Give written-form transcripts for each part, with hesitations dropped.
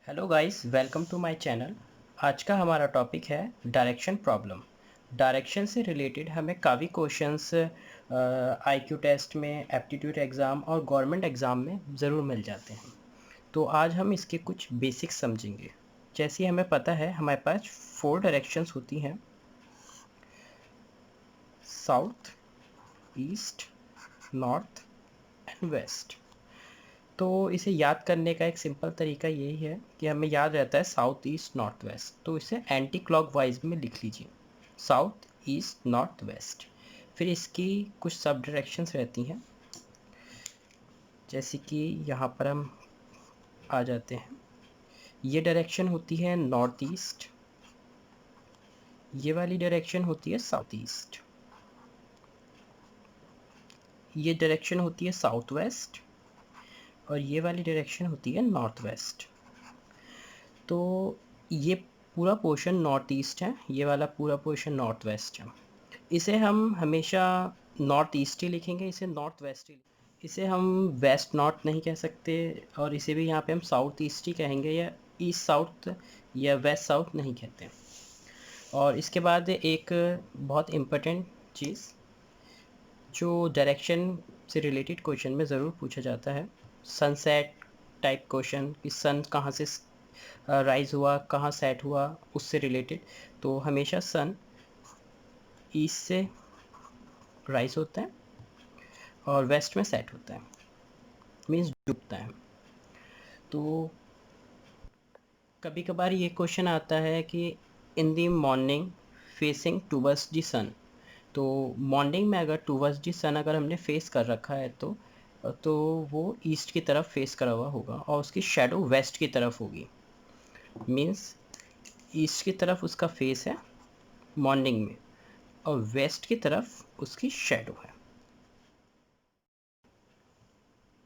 Hello guys, welcome to my channel. आज का हमारा टॉपिक है डायरेक्शन प्रॉब्लम। डायरेक्शन से रिलेटेड हमें काफ़ी क्वेश्चंस आईक्यू टेस्ट में, एप्टीट्यूड एग्ज़ाम और गवर्नमेंट एग्ज़ाम में ज़रूर मिल जाते हैं। तो आज हम इसके कुछ बेसिक्स समझेंगे। जैसे हमें पता है हमारे पास 4 डायरेक्शंस होती हैं: south, east, north and west. तो इसे याद करने का एक सिंपल तरीका यही है कि हमें याद रहता है साउथ ईस्ट नॉर्थ वेस्ट, तो इसे एंटी क्लॉकवाइज में लिख लीजिए, साउथ ईस्ट नॉर्थ वेस्ट। फिर इसकी कुछ सब डायरेक्शंस रहती हैं, जैसे कि यहाँ पर हम आ जाते हैं। ये डायरेक्शन होती है नॉर्थ ईस्ट, ये वाली डायरेक्शन होती है साउथ ईस्ट, ये डायरेक्शन होती है साउथ वेस्ट और ये वाली डायरेक्शन होती है नॉर्थ वेस्ट। तो ये पूरा पोर्शन नॉर्थ ईस्ट है, ये वाला पूरा पोर्शन नॉर्थ वेस्ट है। इसे हम हमेशा नॉर्थ ईस्ट ही लिखेंगे, इसे नॉर्थ वेस्ट ही। इसे हम वेस्ट नॉर्थ नहीं कह सकते और इसे भी यहाँ पे हम साउथ ईस्ट ही कहेंगे, या ईस्ट साउथ या वेस्ट साउथ नहीं कहते। और इसके बाद एक बहुत इम्पोर्टेंट चीज़ जो डायरेक्शन से रिलेटेड क्वेश्चन में ज़रूर पूछा जाता है, सनसेट टाइप क्वेश्चन, कि सन कहाँ से राइज़ हुआ, कहाँ सेट हुआ, उससे रिलेटेड। तो हमेशा सन ईस्ट से राइज होता है और वेस्ट में सेट होता है, मीन्स डूबता है। तो कभी कभार ये क्वेश्चन आता है कि इन दी मॉर्निंग फेसिंग टूवर्ड्स दी सन। तो मॉर्निंग में अगर टूवर्ड्स दी सन अगर हमने फेस कर रखा है तो वो ईस्ट की तरफ फेस करा हुआ होगा और उसकी शेडो वेस्ट की तरफ होगी। मीन्स ईस्ट की तरफ उसका फेस है मॉर्निंग में और वेस्ट की तरफ उसकी शेडो है।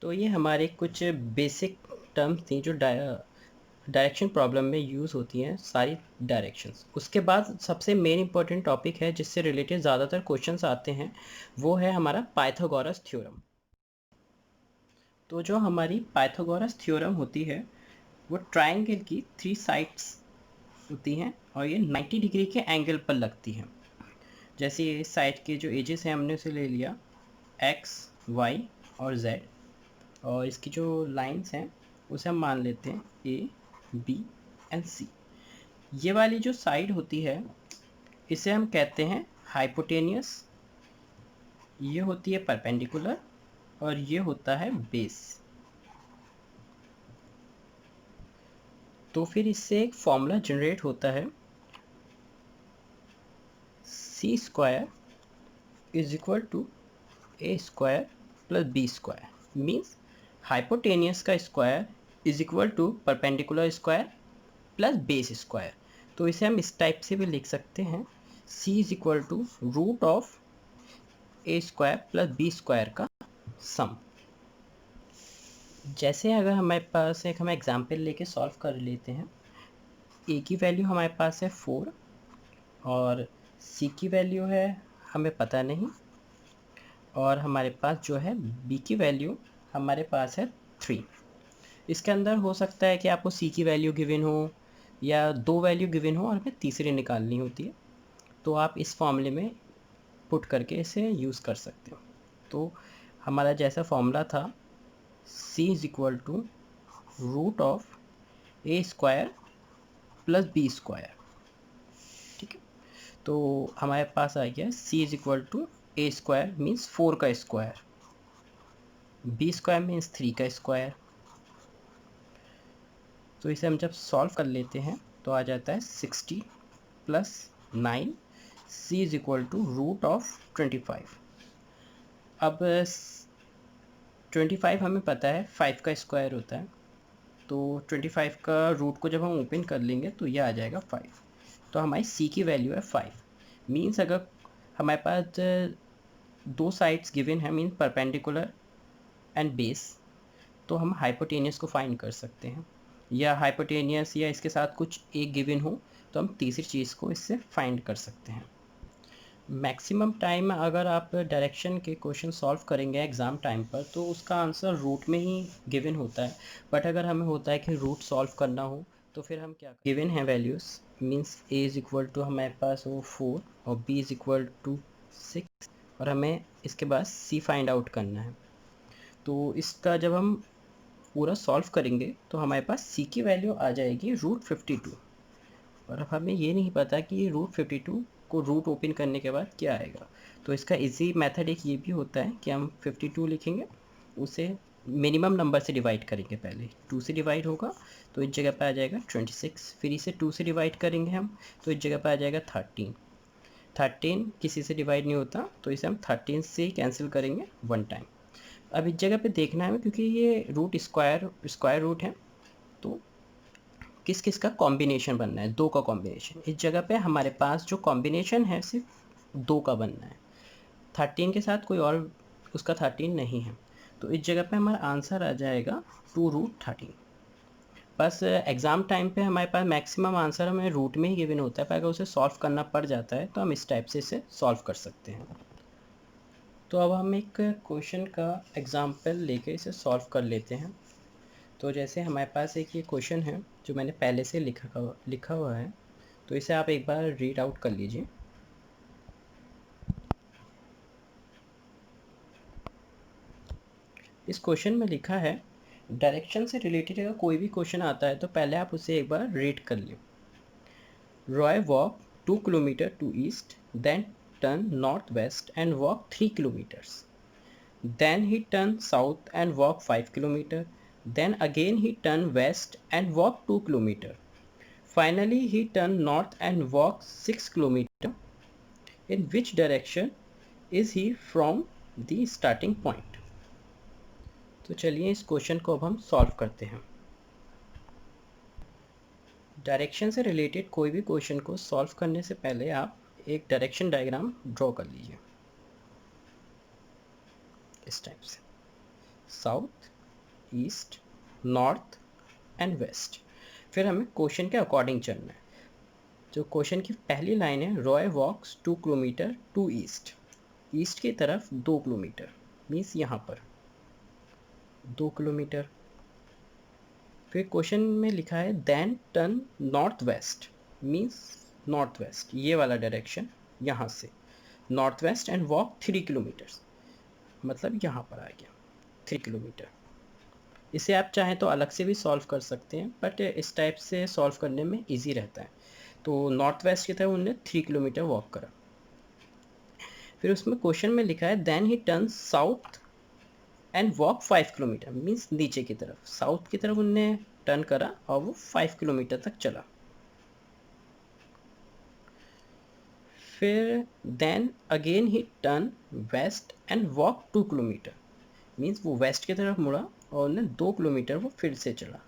तो ये हमारे कुछ बेसिक टर्म्स थी जो डायरेक्शन प्रॉब्लम में यूज़ होती हैं, सारी डायरेक्शंस। उसके बाद सबसे मेन इंपॉर्टेंट टॉपिक है जिससे रिलेटेड ज़्यादातर क्वेश्चंस आते हैं, वो है हमारा पाइथागोरस थ्योरम। तो जो हमारी पाइथागोरस थ्योरम होती है वो ट्रायंगल की 3 साइड्स होती हैं और ये 90 डिग्री के एंगल पर लगती हैं। जैसे ये साइड के जो एजेस हैं हमने उसे ले लिया एक्स, वाई और जेड, और इसकी जो लाइंस हैं उसे हम मान लेते हैं ए, बी एंड सी। ये वाली जो साइड होती है इसे हम कहते हैं हाइपोटेनियस, ये होती है परपेंडिकुलर और ये होता है बेस। तो फिर इससे एक फॉर्मूला जनरेट होता है, C square is equal to A square plus B square. Means hypotenuse का square is equal to perpendicular square plus base square. तो इसे हम इस टाइप से भी लिख सकते हैं, c is equal to root of A square plus B square का सम। जैसे अगर हमारे पास हम एग्जाम्पल लेके सॉल्व कर लेते हैं, ए की वैल्यू हमारे पास है 4 और सी की वैल्यू है हमें पता नहीं, और हमारे पास जो है बी की वैल्यू हमारे पास है 3। इसके अंदर हो सकता है कि आपको सी की वैल्यू गिवन हो या 2 वैल्यू गिवन हो और हमें तीसरी निकालनी होती है, तो आप इस फॉर्मूले में पुट करके इसे यूज़ कर सकते हो। तो हमारा जैसा फॉर्मूला था, c is equal to root of A square plus B square. ठीक है, तो हमारे पास आ गया c is equal to A square means 4 का स्क्वायर, बी स्क्वायर मीन्स 3 का स्क्वायर। तो इसे हम जब सॉल्व कर लेते हैं तो आ जाता है 60 plus 9, c is equal to root of 25। अब 25 हमें पता है 5 का स्क्वायर होता है, तो 25 का रूट को जब हम ओपन कर लेंगे तो ये आ जाएगा 5। तो हमारी c की वैल्यू है 5। मीन्स अगर हमारे पास 2 साइड्स गिवन है, मीन्स परपेंडिकुलर एंड बेस, तो हम हाइपोटेनियस को फाइंड कर सकते हैं, या हाइपोटेनियस या इसके साथ कुछ एक गिवन हो तो हम तीसरी चीज़ को इससे फाइंड कर सकते हैं। मैक्सिमम टाइम अगर आप डायरेक्शन के क्वेश्चन सॉल्व करेंगे एग्ज़ाम टाइम पर तो उसका आंसर रूट में ही गिवन होता है। बट अगर हमें होता है कि रूट सॉल्व करना हो तो फिर हम क्या गिवन है values, means a is equal to हमारे पास वो 4 और b इज़ इक्वल टू 6 और हमें इसके बाद c फाइंड आउट करना है। तो इसका जब हम पूरा सॉल्व करेंगे तो हमारे पास c की वैल्यू आ जाएगी √52 और अब हमें ये नहीं पता कि √52 को रूट ओपन करने के बाद क्या आएगा। तो इसका इजी मेथड एक ये भी होता है कि हम 52 लिखेंगे, उसे मिनिमम नंबर से डिवाइड करेंगे। पहले 2 से डिवाइड होगा तो इस जगह पे आ जाएगा 26, फिर इसे 2 से डिवाइड करेंगे हम तो इस जगह पे आ जाएगा 13। 13 किसी से डिवाइड नहीं होता तो इसे हम 13 से कैंसिल करेंगे वन टाइम। अब इस जगह पे देखना है क्योंकि ये रूट स्क्वायर रूट है तो किस किस का कॉम्बिनेशन बनना है, 2 का कॉम्बिनेशन। इस जगह पे हमारे पास जो कॉम्बिनेशन है सिर्फ 2 का बनना है, 13 के साथ कोई और उसका 13 नहीं है। तो इस जगह पे हमारा आंसर आ जाएगा 2√13। बस एग्ज़ाम टाइम पे हमारे पास मैक्सिमम आंसर हमें रूट में ही गिवन होता है, पर अगर उसे सॉल्व करना पड़ जाता है तो हम इस टाइप से इसे सॉल्व कर सकते हैं। तो अब हम एक क्वेश्चन का एग्जाम्पल लेके इसे सॉल्व कर लेते हैं। तो जैसे हमारे पास एक ये क्वेश्चन है जो मैंने पहले से लिखा हुआ है, तो इसे आप एक बार रीड आउट कर लीजिए। इस क्वेश्चन में लिखा है डायरेक्शन से रिलेटेड अगर कोई भी क्वेश्चन आता है तो पहले आप उसे एक बार रीड कर लो। Roy walk 2 kilometre to east, then turn north west and walk 3 kilometres, then he turned south and walked 5 kilometer, then again he turned west and walked 2 kilometer, finally he turned north and walked 6 kilometer. In which direction is he from the starting point? तो चलिए इस question को अब हम solve करते हैं। Direction से related कोई भी क्वेश्चन को सॉल्व करने से पहले आप एक डायरेक्शन डायग्राम ड्रॉ कर लीजिए इस टाइप से, south, east, north and west. फिर हमें क्वेश्चन के अकॉर्डिंग चलना है। जो क्वेश्चन की पहली लाइन है, रॉय वॉक्स 2 किलोमीटर टू ईस्ट, ईस्ट की तरफ 2 किलोमीटर, मीन्स यहाँ पर 2 किलोमीटर। फिर क्वेश्चन में लिखा है then turn north west, means north west ये वाला डायरेक्शन, यहाँ से north west and walk 3 kilometres, मतलब यहाँ पर आ गया 3 किलोमीटर। इसे आप चाहें तो अलग से भी सॉल्व कर सकते हैं बट इस टाइप से सॉल्व करने में इजी रहता है। तो नॉर्थ वेस्ट की तरफ उन्होंने 3 किलोमीटर वॉक करा। फिर उसमें क्वेश्चन में लिखा है then he turn south and walk 5 kilometre, means नीचे की तरफ, साउथ की तरफ उन्होंने टर्न करा और वो 5 किलोमीटर तक चला। फिर then again he turn west and walk 2 kilometre, means वो वेस्ट की तरफ मुड़ा और उन्हें 2 किलोमीटर वो फिर से चला।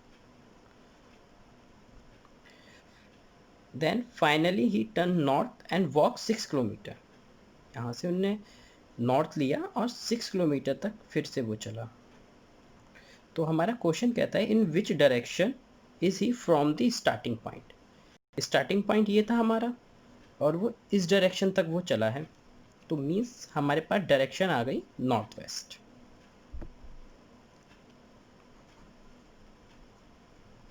Then finally he turn north and walk 6 kilometre, यहाँ से उनने नॉर्थ लिया और 6 किलोमीटर तक फिर से वो चला। तो हमारा क्वेश्चन कहता है in which direction is he from the starting point. Starting point ये था हमारा और वो इस डायरेक्शन तक वो चला है, तो मीन्स हमारे पास डायरेक्शन आ गई नॉर्थ वेस्ट।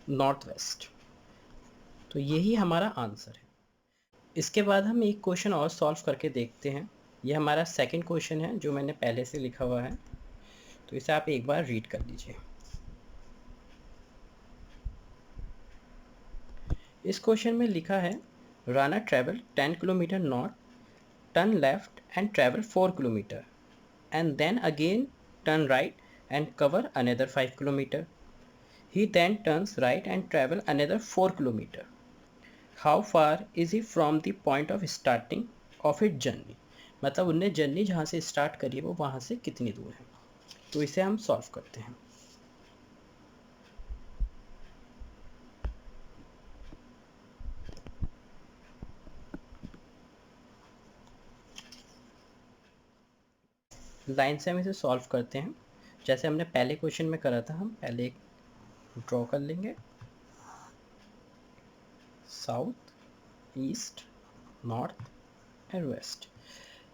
नॉर्थ वेस्ट, तो यही हमारा आंसर है। इसके बाद हम एक क्वेश्चन और सॉल्व करके देखते हैं। ये हमारा सेकंड क्वेश्चन है जो मैंने पहले से लिखा हुआ है, तो इसे आप एक बार रीड कर लीजिए। इस क्वेश्चन में लिखा है Rana travel 10 kilometre north, turn left and travel 4 kilometre and then again turn right and cover another 5 kilometre. He then turns right and travel another 4 kilometer. How far is he from the point of starting of his journey? मतलब उनने journey जहाँ से start करी है वो वहाँ से कितनी दूर है। तो इसे हम सॉल्व करते हैं। लाइन से हम इसे सॉल्व करते हैं जैसे हमने पहले क्वेश्चन में करा था। हम पहले एक ड्रॉ कर लेंगे, south, east, north and west.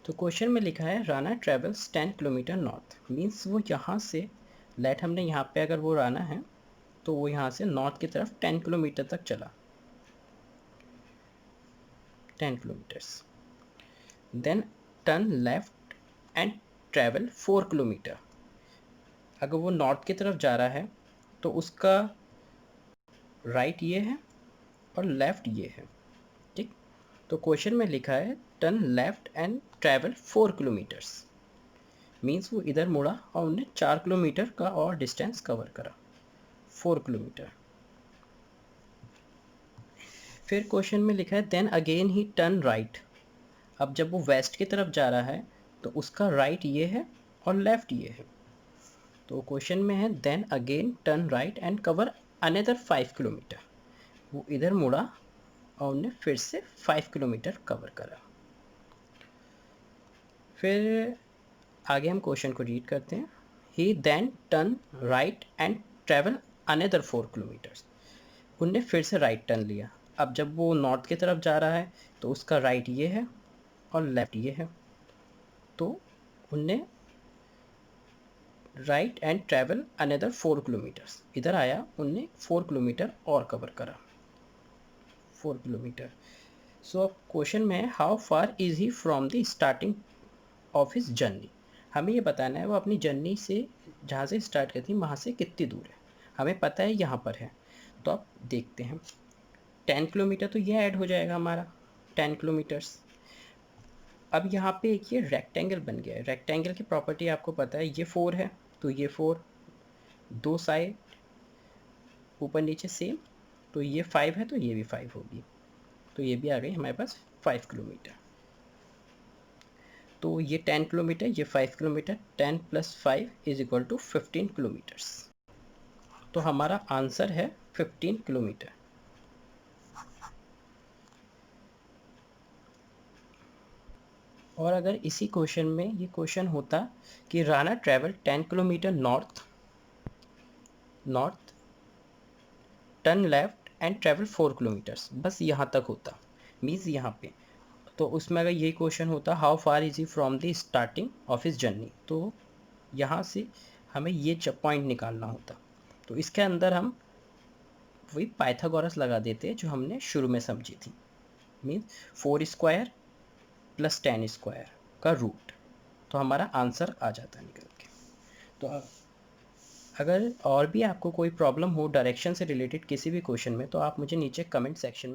तो क्वेश्चन में लिखा है Rana travels 10 kilometre north, means वो यहाँ से लेट हमने यहाँ पे अगर वो राना है तो वो यहाँ से नॉर्थ की तरफ 10 किलोमीटर तक चला, 10 kilometres. Then turn left and travel 4 kilometre. अगर वो नॉर्थ की तरफ जा रहा है तो उसका राइट ये है और लेफ़्ट ये है, ठीक। तो क्वेश्चन में लिखा है turn left and travel 4 kilometres, means वो इधर मुड़ा और उन्हें 4 किलोमीटर का और डिस्टेंस कवर करा, 4 किलोमीटर। फिर क्वेश्चन में लिखा है then again he turn right. अब जब वो वेस्ट की तरफ जा रहा है तो उसका राइट ये है और लेफ़्ट ये है। तो क्वेश्चन में है then again turn right and cover another 5 kilometre. वो इधर मुड़ा और उन्हें फिर से 5 किलोमीटर कवर करा। फिर आगे हम क्वेश्चन को रीड करते हैं। He then turn right and travel another 4 kilometres. उनने फिर से राइट टर्न लिया। अब जब वो नॉर्थ की तरफ जा रहा है तो उसका राइट ये है और लेफ़्ट ये है। तो उनने right and travel another 4 kilometres, इधर आया, उनने 4 किलोमीटर और कवर करा, 4 किलोमीटर। सो अब क्वेश्चन में है how far is he from the starting of his journey. हमें ये बताना है वो अपनी जर्नी से जहाँ से स्टार्ट करती है वहाँ से कितनी दूर है। हमें पता है यहाँ पर है, तो अब देखते हैं। 10 किलोमीटर तो ये ऐड हो जाएगा हमारा, 10 किलोमीटर्स। अब यहाँ पे एक ये रेक्टेंगल बन गया है। रेक्टेंगल की प्रॉपर्टी आपको पता है, ये 4 है तो ये 4, दो साइड ऊपर नीचे सेम, तो ये 5 है तो ये भी 5 होगी, तो ये भी आ गई हमारे पास 5 किलोमीटर। तो ये 10 किलोमीटर, ये 5 किलोमीटर, 10 + 5 = 15 किलोमीटर्स। तो हमारा आंसर है 15 किलोमीटर। और अगर इसी क्वेश्चन में ये क्वेश्चन होता कि Rana travel 10 kilometre north, turn left and travel 4 kilometres, बस यहाँ तक होता, मीन्स यहाँ पे। तो उसमें अगर ये क्वेश्चन होता how far is he from the starting of his journey, तो यहाँ से हमें ये पॉइंट निकालना होता। तो इसके अंदर हम वही पाइथागोरस लगा देते जो हमने शुरू में समझी थी, मीन्स 4 स्क्वायर + 10 स्क्वायर का रूट, तो हमारा आंसर आ जाता निकल के। तो अगर और भी आपको कोई प्रॉब्लम हो डायरेक्शन से रिलेटेड किसी भी क्वेश्चन में, तो आप मुझे नीचे कमेंट सेक्शन में